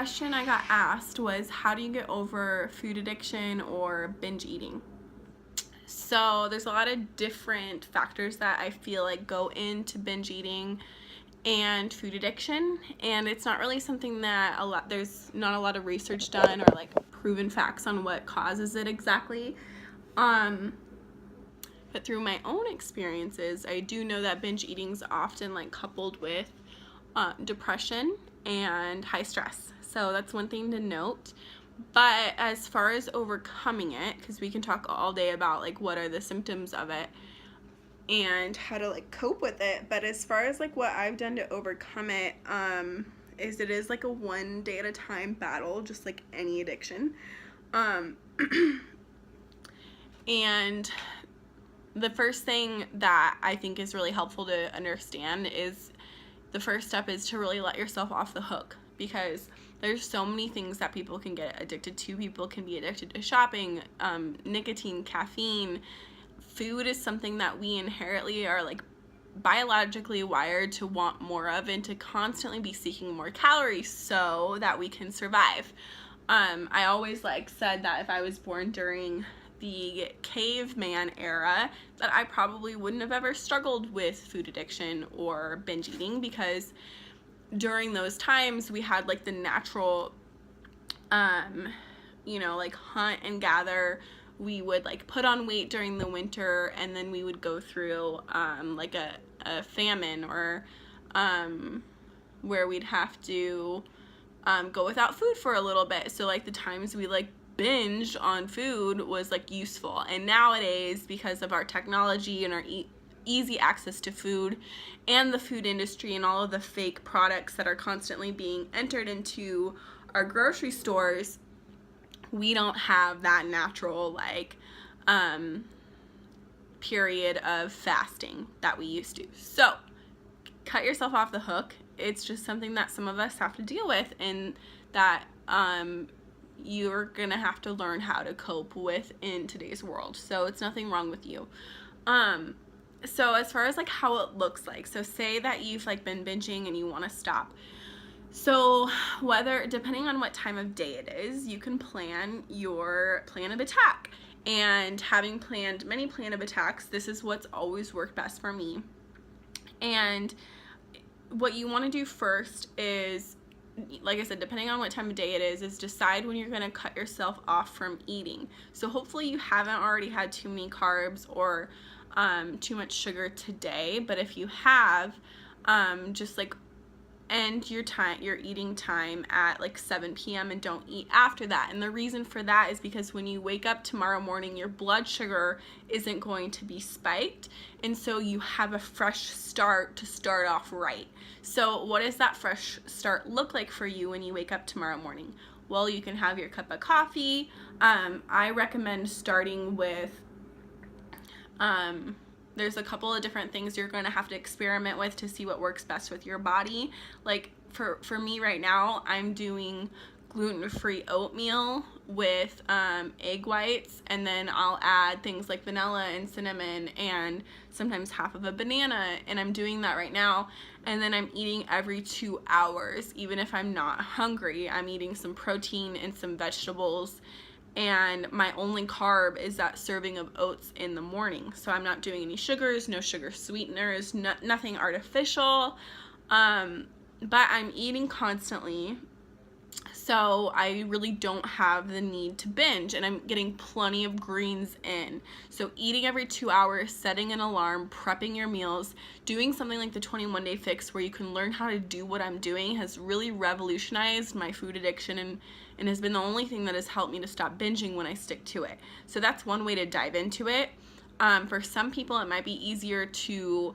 question I got asked was, how do you get over food addiction or binge eating? So there's a lot of different factors that I feel like go into binge eating and food addiction, and it's not really something that there's not a lot of research done or like proven facts on what causes it exactly. But through my own experiences, I do know that binge eating is often like coupled with depression and high stress. So that's one thing to note. But as far as overcoming it, because we can talk all day about like what are the symptoms of it and how to like cope with it, but as far as like what I've done to overcome it, it is like a one day at a time battle, just like any addiction. And the first thing that I think is really helpful to understand is the first step is to really let yourself off the hook, because there's so many things that people can get addicted to. People can be addicted to shopping, nicotine, caffeine. Food is something that we inherently are like biologically wired to want more of and to constantly be seeking more calories so that we can survive. I always said that if I was born during the caveman era, that I probably wouldn't have ever struggled with food addiction or binge eating, because during those times we had like the natural hunt and gather. We would like put on weight during the winter, and then we would go through like a famine, or where we'd have to go without food for a little bit. So like the times we like binged on food was like useful. And nowadays, because of our technology and our easy access to food and the food industry and all of the fake products that are constantly being entered into our grocery stores, we don't have that natural period of fasting that we used to. So cut yourself off the hook. It's just something that some of us have to deal with, and that you're gonna have to learn how to cope with in today's world. So it's nothing wrong with you. So as far as like how it looks like, so say that you've like been binging and you want to stop. So depending on what time of day it is, you can plan your plan of attack. And having planned many plan of attacks, this is what's always worked best for me. And what you want to do first is, like I said, depending on what time of day it is decide when you're going to cut yourself off from eating. So hopefully you haven't already had too many carbs or too much sugar today, but if you have, just like end your eating time at like 7 p.m. and don't eat after that. And the reason for that is because when you wake up tomorrow morning, your blood sugar isn't going to be spiked, and so you have a fresh start to start off right. So what does that fresh start look like for you when you wake up tomorrow morning? Well, you can have your cup of coffee. I recommend starting with there's a couple of different things you're going to have to experiment with to see what works best with your body. Like for me right now, I'm doing gluten-free oatmeal with egg whites, and then I'll add things like vanilla and cinnamon and sometimes half of a banana, and I'm doing that right now. And then I'm eating every 2 hours. Even if I'm not hungry, I'm eating some protein and some vegetables, and my only carb is that serving of oats in the morning. So I'm not doing any sugars, no sugar sweeteners, nothing artificial, but I'm eating constantly, so I really don't have the need to binge, and I'm getting plenty of greens in. So eating every 2 hours, setting an alarm, prepping your meals, doing something like the 21-day fix where you can learn how to do what I'm doing has really revolutionized my food addiction, and has been the only thing that has helped me to stop binging when I stick to it. So that's one way to dive into it. For some people, it might be easier to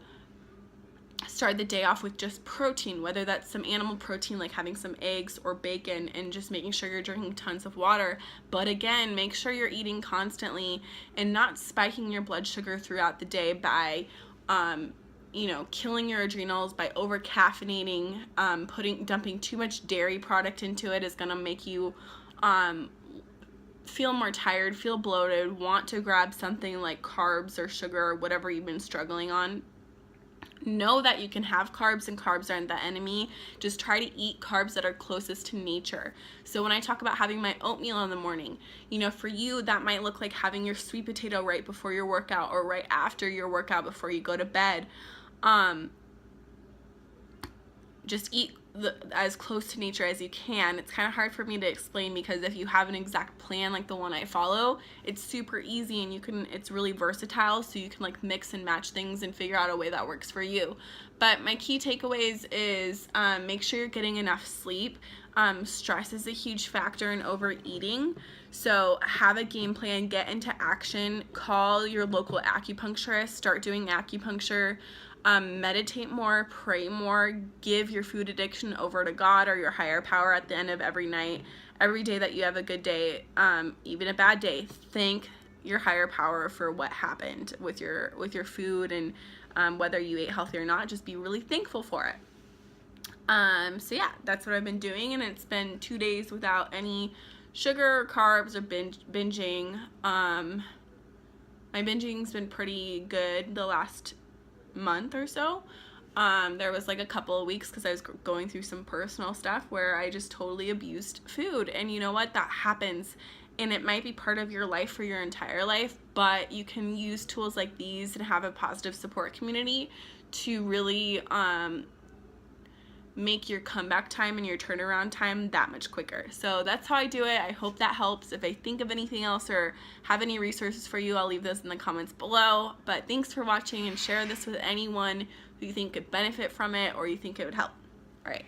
start the day off with just protein, whether that's some animal protein like having some eggs or bacon, and just making sure you're drinking tons of water. But again, make sure you're eating constantly and not spiking your blood sugar throughout the day by killing your adrenals by over caffeinating. Dumping too much dairy product into it is going to make you feel more tired, feel bloated, want to grab something like carbs or sugar or whatever you've been struggling on. Know that you can have carbs and carbs aren't the enemy. Just try to eat carbs that are closest to nature. So when I talk about having my oatmeal in the morning, you know, for you that might look like having your sweet potato right before your workout or right after your workout before you go to bed. Just eat as close to nature as you can. It's kind of hard for me to explain because if you have an exact plan like the one I follow, it's super easy and it's really versatile, so you can like mix and match things and figure out a way that works for you. But my key takeaways is make sure you're getting enough sleep. Stress is a huge factor in overeating, so have a game plan, get into action, call your local acupuncturist, start doing acupuncture. Meditate more, pray more, give your food addiction over to God or your higher power at the end of every night. Every day that you have a good day, even a bad day, thank your higher power for what happened with your food, and whether you ate healthy or not, just be really thankful for it. So yeah, that's what I've been doing, and it's been 2 days without any sugar or carbs or binging. My binging's been pretty good the last month or so. There was like a couple of weeks because I was going through some personal stuff where I just totally abused food, and you know what, that happens, and it might be part of your life for your entire life, but you can use tools like these and have a positive support community to really make your comeback time and your turnaround time that much quicker. So that's how I do it. I hope that helps. If I think of anything else or have any resources for you, I'll leave those in the comments below. But thanks for watching, and share this with anyone who you think could benefit from it or you think it would help. All right.